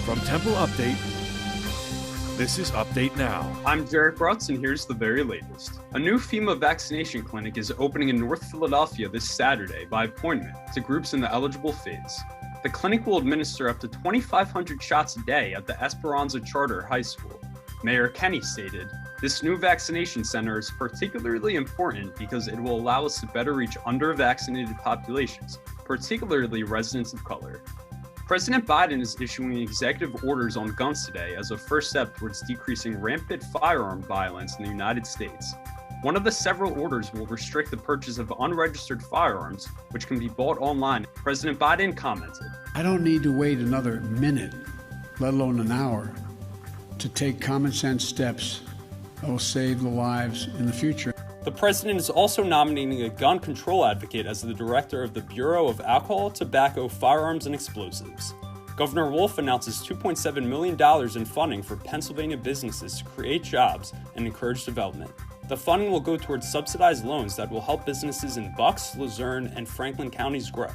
From Temple Update, this is Update Now. I'm Jarek Rutz, and here's the very latest. A new FEMA vaccination clinic is opening in North Philadelphia this Saturday by appointment to groups in the eligible phase. The clinic will administer up to 2,500 shots a day at the Esperanza Charter High School. Mayor Kenny stated, "This new vaccination center is particularly important because it will allow us to better reach under-vaccinated populations, particularly residents of color." President Biden is issuing executive orders on guns today as a first step towards decreasing rampant firearm violence in the United States. One of the several orders will restrict the purchase of unregistered firearms, which can be bought online. President Biden commented, "I don't need to wait another minute, let alone an hour, to take common sense steps that will save the lives in the future." The president is also nominating a gun control advocate as the director of the Bureau of Alcohol, Tobacco, Firearms, and Explosives. Governor Wolf announces $2.7 million in funding for Pennsylvania businesses to create jobs and encourage development. The funding will go towards subsidized loans that will help businesses in Bucks, Luzerne, and Franklin counties grow.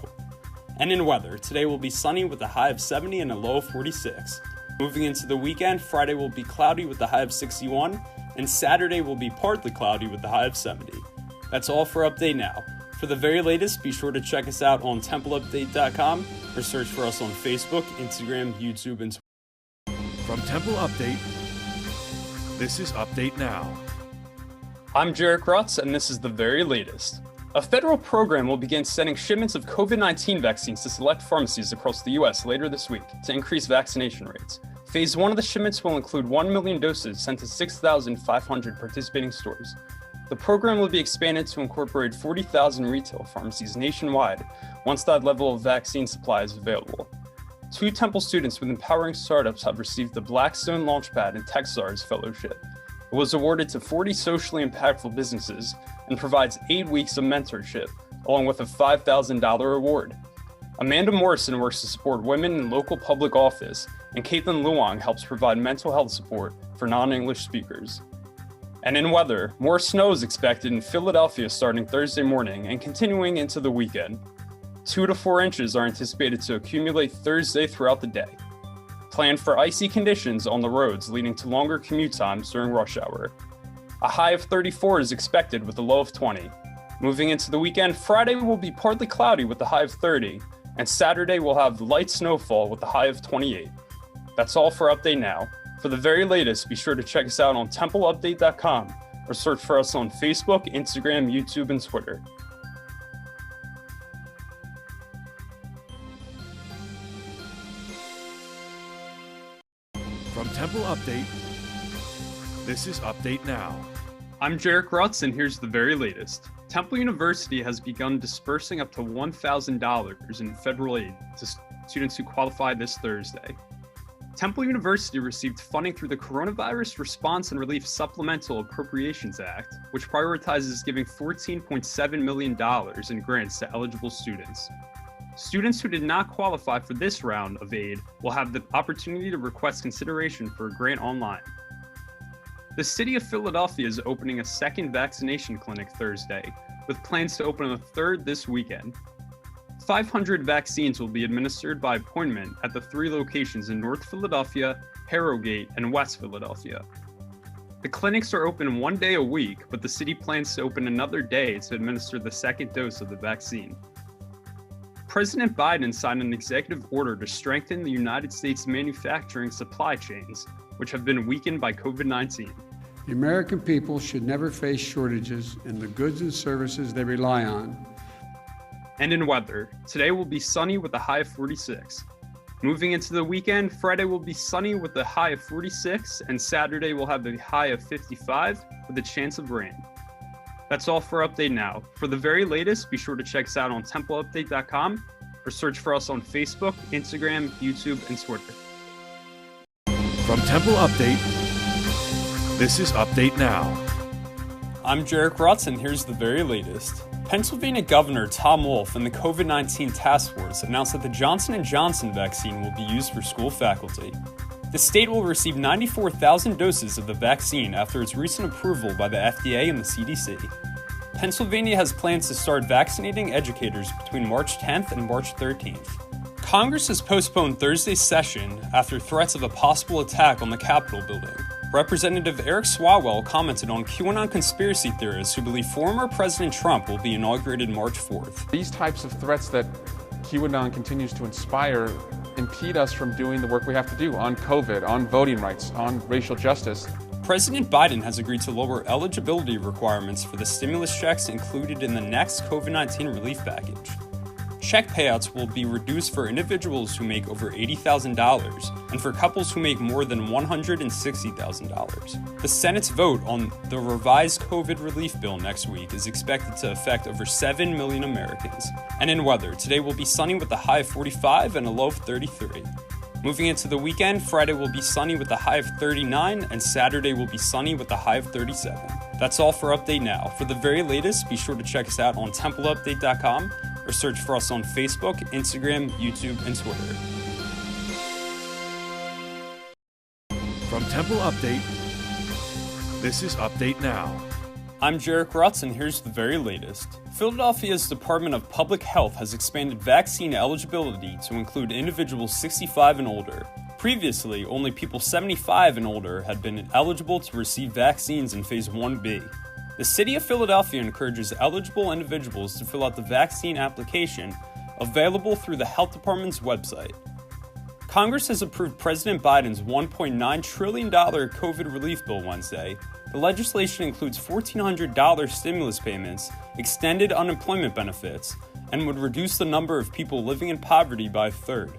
And in weather, today will be sunny with a high of 70 and a low of 46. Moving into the weekend, Friday will be cloudy with a high of 61, and Saturday will be partly cloudy with a high of 70. That's all for Update Now. For the very latest, be sure to check us out on templeupdate.com or search for us on Facebook, Instagram, YouTube, and Twitter. From Temple Update, this is Update Now. I'm Jarek Rutz, and this is the very latest. A federal program will begin sending shipments of COVID-19 vaccines to select pharmacies across the U.S. later this week to increase vaccination rates. Phase 1 of the shipments will include 1 million doses sent to 6,500 participating stores. The program will be expanded to incorporate 40,000 retail pharmacies nationwide once that level of vaccine supply is available. 2 Temple students with Empowering Startups have received the Blackstone Launchpad and TechStars Fellowship. It was awarded to 40 socially impactful businesses and provides 8 weeks of mentorship, along with a $5,000 award. Amanda Morrison works to support women in local public office, and Caitlin Luong helps provide mental health support for non-English speakers. And in weather, more snow is expected in Philadelphia starting Thursday morning and continuing into the weekend. 2 to 4 inches are anticipated to accumulate Thursday throughout the day. Plan for icy conditions on the roads, leading to longer commute times during rush hour. A high of 34 is expected with a low of 20. Moving into the weekend, Friday will be partly cloudy with a high of 30, and Saturday will have light snowfall with a high of 28. That's all for Update Now. For the very latest, be sure to check us out on templeupdate.com or search for us on Facebook, Instagram, YouTube, and Twitter. From Temple Update, this is Update Now. I'm Jarek Rutz, and here's the very latest. Temple University has begun dispersing up to $1,000 in federal aid to students who qualify this Thursday. Temple University received funding through the Coronavirus Response and Relief Supplemental Appropriations Act, which prioritizes giving $14.7 million in grants to eligible students. Students who did not qualify for this round of aid will have the opportunity to request consideration for a grant online. The city of Philadelphia is opening a second vaccination clinic Thursday, with plans to open a third this weekend. 500 vaccines will be administered by appointment at the 3 locations in North Philadelphia, Harrogate, and West Philadelphia. The clinics are open 1 day a week, but the city plans to open another day to administer the second dose of the vaccine. President Biden signed an executive order to strengthen the United States manufacturing supply chains, which have been weakened by COVID-19. The American people should never face shortages in the goods and services they rely on. And in weather, today will be sunny with a high of 46. Moving into the weekend, Friday will be sunny with a high of 46, and Saturday will have a high of 55 with a chance of rain. That's all for Update Now. For the very latest, be sure to check us out on templeupdate.com or search for us on Facebook, Instagram, YouTube, and Twitter. From Temple Update, this is Update Now. I'm Jarek Rutz, and here's the very latest. Pennsylvania Governor Tom Wolf and the COVID-19 Task Force announced that the Johnson & Johnson vaccine will be used for school faculty. The state will receive 94,000 doses of the vaccine after its recent approval by the FDA and the CDC. Pennsylvania has plans to start vaccinating educators between March 10th and March 13th. Congress has postponed Thursday's session after threats of a possible attack on the Capitol building. Representative Eric Swalwell commented on QAnon conspiracy theorists who believe former President Trump will be inaugurated March 4th. These types of threats that QAnon continues to inspire impede us from doing the work we have to do on COVID, on voting rights, on racial justice. President Biden has agreed to lower eligibility requirements for the stimulus checks included in the next COVID-19 relief package. Check payouts will be reduced for individuals who make over $80,000 and for couples who make more than $160,000. The Senate's vote on the revised COVID relief bill next week is expected to affect over 7 million Americans. And in weather, today will be sunny with a high of 45 and a low of 33. Moving into the weekend, Friday will be sunny with a high of 39 and Saturday will be sunny with a high of 37. That's all for Update Now. For the very latest, be sure to check us out on templeupdate.com or search for us on Facebook, Instagram, YouTube, and Twitter. From Temple Update, this is Update Now. I'm Jarek Rutz, and here's the very latest. Philadelphia's Department of Public Health has expanded vaccine eligibility to include individuals 65 and older. Previously, only people 75 and older had been eligible to receive vaccines in Phase 1B. The City of Philadelphia encourages eligible individuals to fill out the vaccine application available through the Health Department's website. Congress has approved President Biden's $1.9 trillion COVID relief bill Wednesday. The legislation includes $1,400 stimulus payments, extended unemployment benefits, and would reduce the number of people living in poverty by a third.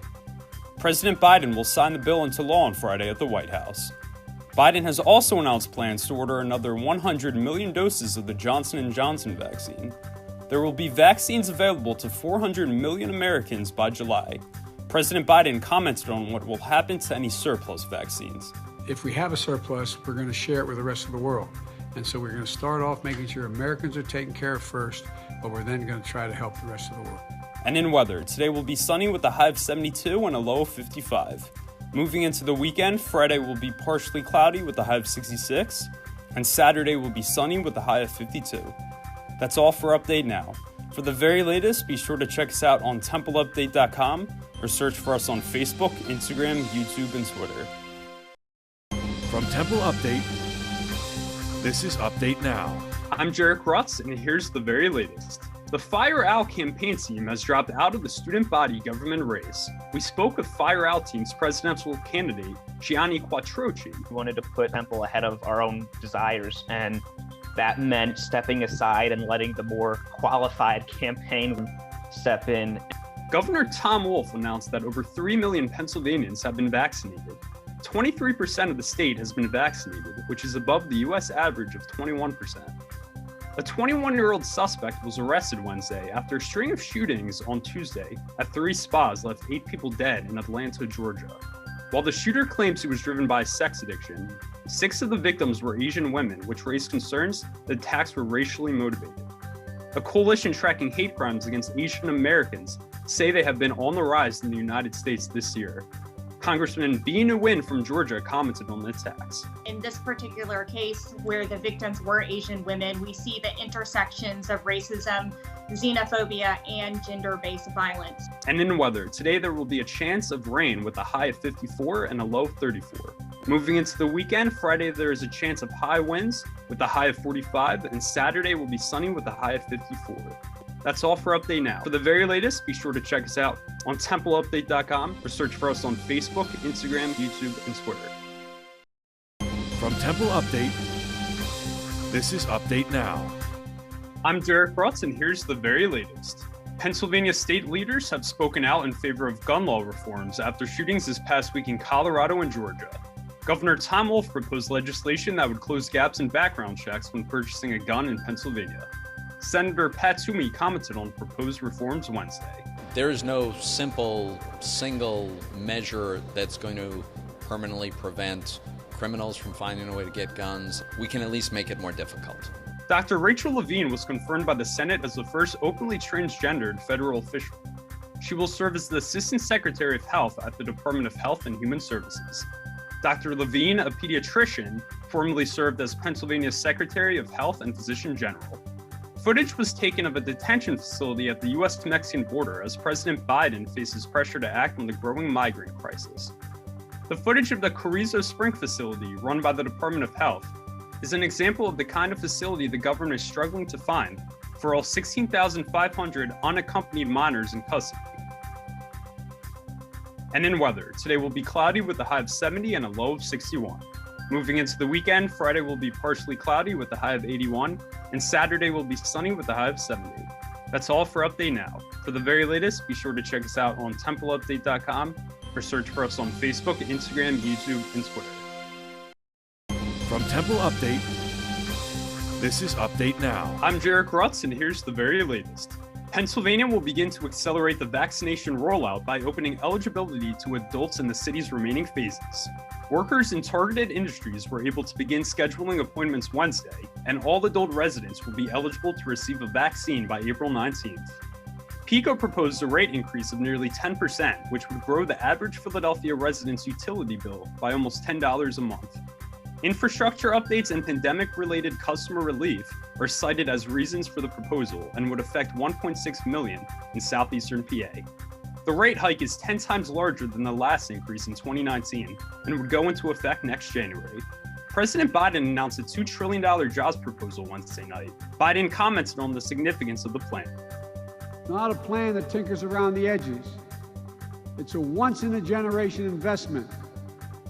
President Biden will sign the bill into law on Friday at the White House. Biden has also announced plans to order another 100 million doses of the Johnson & Johnson vaccine. There will be vaccines available to 400 million Americans by July. President Biden commented on what will happen to any surplus vaccines. If we have a surplus, we're going to share it with the rest of the world. And so we're going to start off making sure Americans are taken care of first, but we're then going to try to help the rest of the world. And in weather, today will be sunny with a high of 72 and a low of 55. Moving into the weekend, Friday will be partially cloudy with a high of 66, and Saturday will be sunny with a high of 52. That's all for Update Now. For the very latest, be sure to check us out on templeupdate.com or search for us on Facebook, Instagram, YouTube, and Twitter. From Temple Update, this is Update Now. I'm Jarek Rutz, and here's the very latest. The Fire Out campaign team has dropped out of the student body government race. We spoke with Fire Out team's presidential candidate, Gianni Quattrochi. We wanted to put Temple ahead of our own desires, and that meant stepping aside and letting the more qualified campaign step in. Governor Tom Wolf announced that over 3 million Pennsylvanians have been vaccinated. 23% of the state has been vaccinated, which is above the U.S. average of 21%. A 21-year-old suspect was arrested Wednesday after a string of shootings on Tuesday at 3 spas left 8 people dead in Atlanta, Georgia. While the shooter claims he was driven by sex addiction, 6 of the victims were Asian women, which raised concerns the attacks were racially motivated. A coalition tracking hate crimes against Asian Americans say they have been on the rise in the United States this year. Congressman Bean Nguyen from Georgia commented on the attacks. In this particular case, where the victims were Asian women, we see the intersections of racism, xenophobia, and gender-based violence. And in weather, today there will be a chance of rain with a high of 54 and a low of 34. Moving into the weekend, Friday there is a chance of high winds with a high of 45, and Saturday will be sunny with a high of 54. That's all for Update Now. For the very latest, be sure to check us out on templeupdate.com or search for us on Facebook, Instagram, YouTube, and Twitter. From Temple Update, this is Update Now. I'm Jarek Rutz, and here's the very latest. Pennsylvania state leaders have spoken out in favor of gun law reforms after shootings this past week in Colorado and Georgia. Governor Tom Wolf proposed legislation that would close gaps in background checks when purchasing a gun in Pennsylvania. Senator Pat Toomey commented on proposed reforms Wednesday. There is no simple, single measure that's going to permanently prevent criminals from finding a way to get guns. We can at least make it more difficult. Dr. Rachel Levine was confirmed by the Senate as the first openly transgendered federal official. She will serve as the Assistant Secretary of Health at the Department of Health and Human Services. Dr. Levine, a pediatrician, formerly served as Pennsylvania's Secretary of Health and Physician General. footage was taken of a detention facility at the US-Mexican border as President Biden faces pressure to act on the growing migrant crisis. The footage of the Carrizo Spring facility, run by the Department of Health, is an example of the kind of facility the government is struggling to find for all 16,500 unaccompanied minors in custody. And in weather, today will be cloudy with a high of 70 and a low of 61. Moving into the weekend, Friday will be partially cloudy with a high of 81, and Saturday will be sunny with a high of 70. That's all for Update Now. For the very latest, be sure to check us out on templeupdate.com or search for us on Facebook, Instagram, YouTube, and Twitter. From Temple Update, this is Update Now. I'm Jarek Rutz, and here's the very latest. Pennsylvania will begin to accelerate the vaccination rollout by opening eligibility to adults in the city's remaining phases. Workers in targeted industries were able to begin scheduling appointments Wednesday, and all adult residents will be eligible to receive a vaccine by April 19th. PECO proposed a rate increase of nearly 10%, which would grow the average Philadelphia resident's utility bill by almost $10 a month. Infrastructure updates and pandemic-related customer relief are cited as reasons for the proposal and would affect 1.6 million in southeastern PA. The rate hike is 10 times larger than the last increase in 2019 and would go into effect next January. President Biden announced a $2 trillion jobs proposal Wednesday night. Biden commented on the significance of the plan. Not a plan that tinkers around the edges. It's a once-in-a-generation investment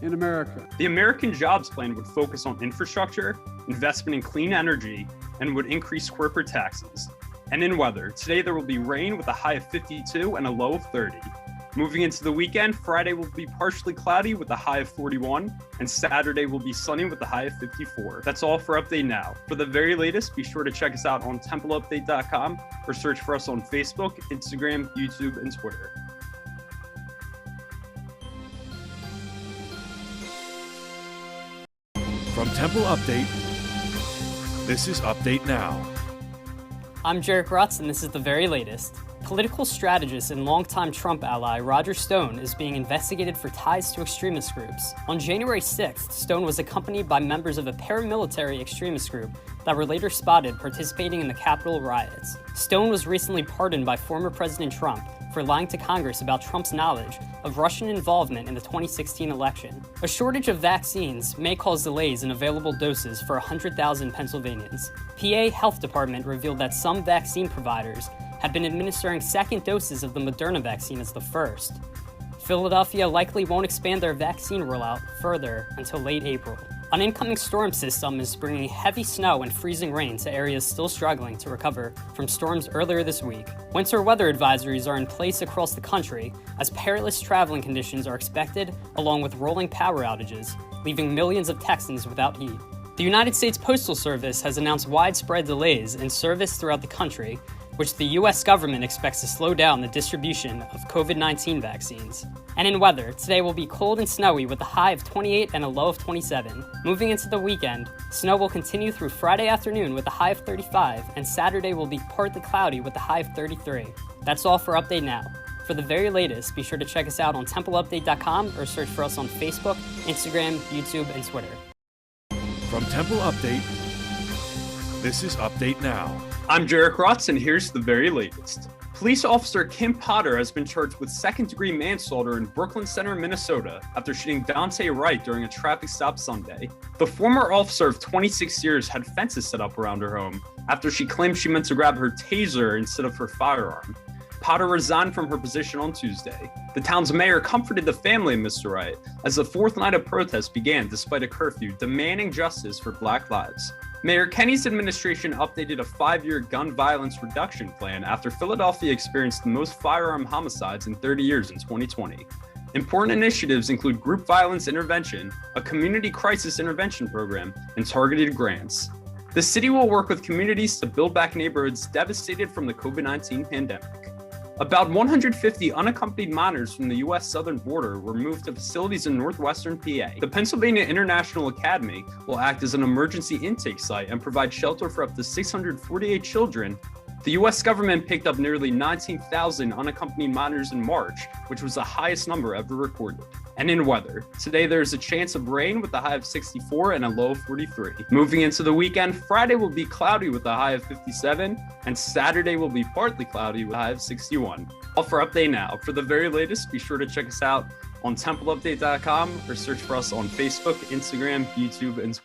in America. The American Jobs Plan would focus on infrastructure, investment in clean energy, and would increase corporate taxes. And in weather, today there will be rain with a high of 52 and a low of 30. Moving into the weekend, Friday will be partially cloudy with a high of 41, and Saturday will be sunny with a high of 54. That's all for Update Now. For the very latest, be sure to check us out on templeupdate.com or search for us on Facebook, Instagram, YouTube, and Twitter. From Temple Update, this is Update Now. I'm Jarek Rutz, and this is the very latest. Political strategist and longtime Trump ally Roger Stone is being investigated for ties to extremist groups. On January 6th, Stone was accompanied by members of a paramilitary extremist group that were later spotted participating in the Capitol riots. Stone was recently pardoned by former President Trump for lying to Congress about Trump's knowledge of Russian involvement in the 2016 election. A shortage of vaccines may cause delays in available doses for 100,000 Pennsylvanians. PA Health Department revealed that some vaccine providers had been administering second doses of the Moderna vaccine as the first. Philadelphia likely won't expand their vaccine rollout further until late April. An incoming storm system is bringing heavy snow and freezing rain to areas still struggling to recover from storms earlier this week. Winter weather advisories are in place across the country as perilous traveling conditions are expected, along with rolling power outages, leaving millions of Texans without heat. The United States Postal Service has announced widespread delays in service throughout the country, which the U.S. government expects to slow down the distribution of COVID-19 vaccines. And in weather, today will be cold and snowy with a high of 28 and a low of 27. Moving into the weekend, snow will continue through Friday afternoon with a high of 35, and Saturday will be partly cloudy with a high of 33. That's all for Update Now. For the very latest, be sure to check us out on templeupdate.com or search for us on Facebook, Instagram, YouTube, and Twitter. From Temple Update, this is Update Now. I'm Jarek Rutz, and here's the very latest. Police officer Kim Potter has been charged with second-degree manslaughter in Brooklyn Center, Minnesota, after shooting Dante Wright during a traffic stop Sunday. The former officer of 26 years had fences set up around her home after she claimed she meant to grab her taser instead of her firearm. Potter resigned from her position on Tuesday. The town's mayor comforted the family of Mr. Wright as the fourth night of protest began despite a curfew demanding justice for Black lives. Mayor Kenney's administration updated a 5-year gun violence reduction plan after Philadelphia experienced the most firearm homicides in 30 years in 2020. Important initiatives include group violence intervention, a community crisis intervention program, and targeted grants. The city will work with communities to build back neighborhoods devastated from the COVID-19 pandemic. About 150 unaccompanied minors from the U.S. southern border were moved to facilities in northwestern PA. The Pennsylvania International Academy will act as an emergency intake site and provide shelter for up to 648 children. The U.S. government picked up nearly 19,000 unaccompanied minors in March, which was the highest number ever recorded. And in weather, today there's a chance of rain with a high of 64 and a low of 43. Moving into the weekend, Friday will be cloudy with a high of 57, and Saturday will be partly cloudy with a high of 61. All for Update Now. For the very latest, be sure to check us out on templeupdate.com or search for us on Facebook, Instagram, YouTube, and Twitter.